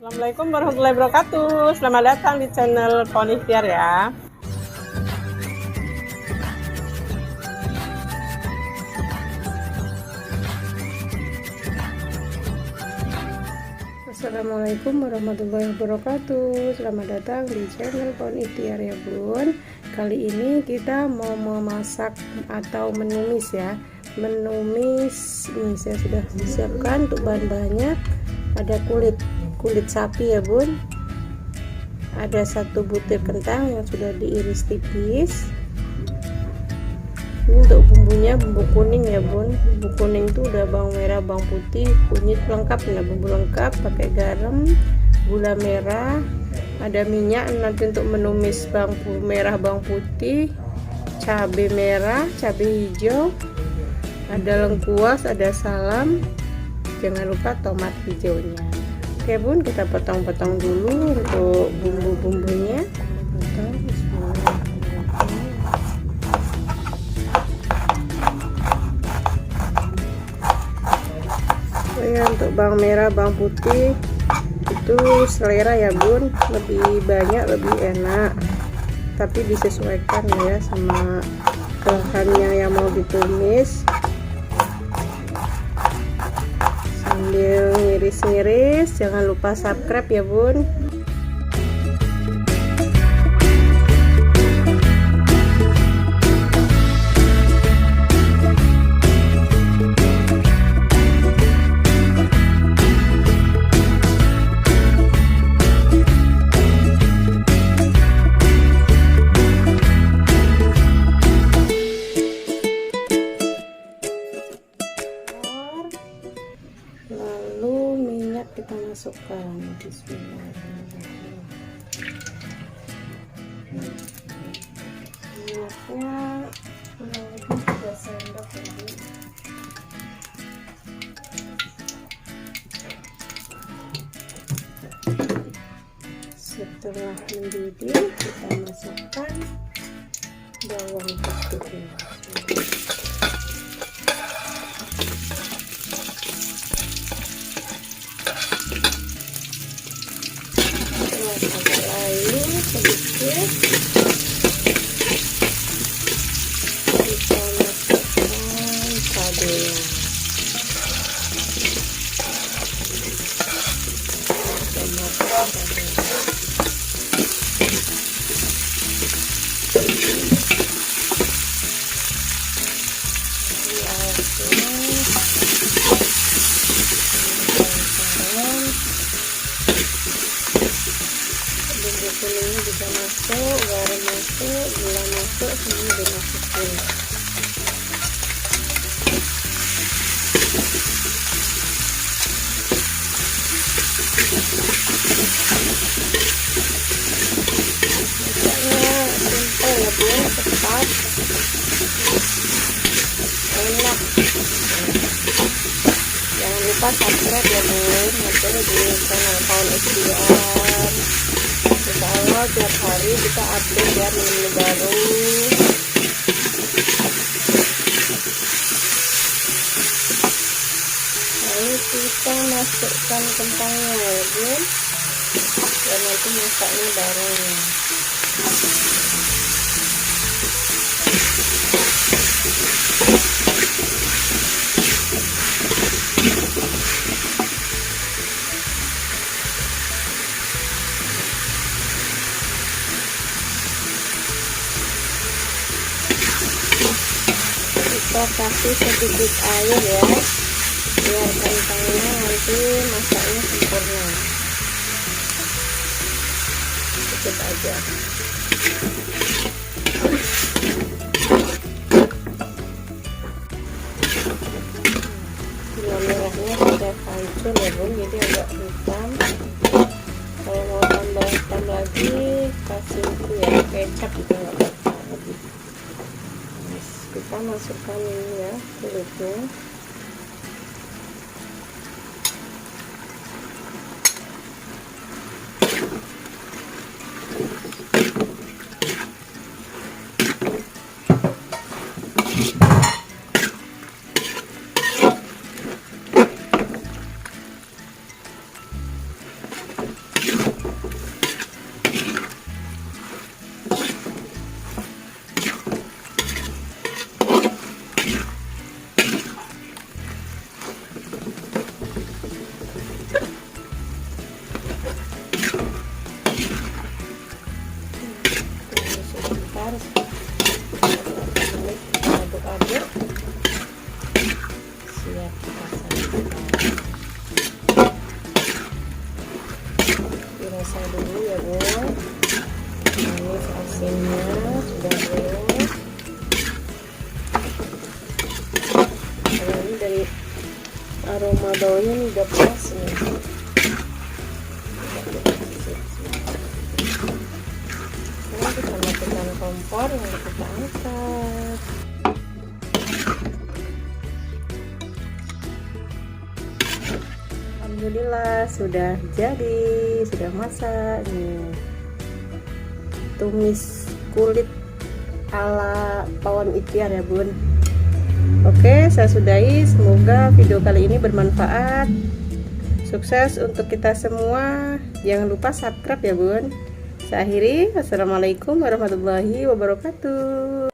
Assalamualaikum warahmatullahi wabarakatuh. Selamat datang di channel Ponistiar ya. Assalamualaikum warahmatullahi wabarakatuh. Selamat datang di channel Ponistiar ya bun. Kali ini kita mau memasak atau menumis ya. Menumis ini saya sudah siapkan untuk bahan-bahannya. Ada kulit sapi ya bun, ada 1 butir kentang yang sudah diiris tipis. Ini untuk bumbunya, bumbu kuning ya bun. Bumbu kuning itu udah bawang merah, bawang putih, kunyit lengkap ya, bumbu lengkap, pakai garam, gula merah, ada minyak nanti untuk menumis bawang merah, bawang putih, cabai merah, cabai hijau, ada lengkuas, ada salam, jangan lupa tomat hijaunya. Oke bun, kita potong-potong dulu untuk bumbu-bumbunya. Ya, untuk bawang merah, bawang putih itu selera ya bun, lebih banyak lebih enak, tapi disesuaikan ya sama bahannya yang mau ditumis. Sambil ngiris-ngiris, jangan lupa subscribe ya bun. Lalu minyak kita masukkan. Bismillahirrahmanirrahim. Minyaknya kurang lebih 3 sendok lagi. Setelah mendidih kita masukkan bawang putih. Lalu sedikit kita masukkan cabenya. Bumbu kuningnya juga masuk, garam masuk, gula masuk, semua dimasukin. Masaknya simpel ya bun, cepat, enak. Jangan lupa subscribe ya bun, nanti di channel Ponistiar. Insya Allah tiap hari kita update ya menu baru. Lalu kita masukkan kentangnya ya bun, dan nanti masaknya bareng. Kita kasih sedikit air ya, biar kentangnya nanti masaknya sempurna. Sedikit aja. Gula merahnya sudah hancur ya bun, jadi agak hitam. Kalau mau tambah hitam lagi, kasih itu ya kecap juga nggak apa-apa. Kita masukkan ini ya kulitnya. aroma baunya nih udah pas nih. Sekarang kita matikan kompor yang kita angkat. Alhamdulillah sudah jadi, sudah masak nih. Tumis kulit ala pawon ikhtiar ya bun. Oke, saya sudahi. Semoga video kali ini bermanfaat. Sukses untuk kita semua. Jangan lupa subscribe ya bun. Saya akhiri. Wassalamualaikum warahmatullahi wabarakatuh.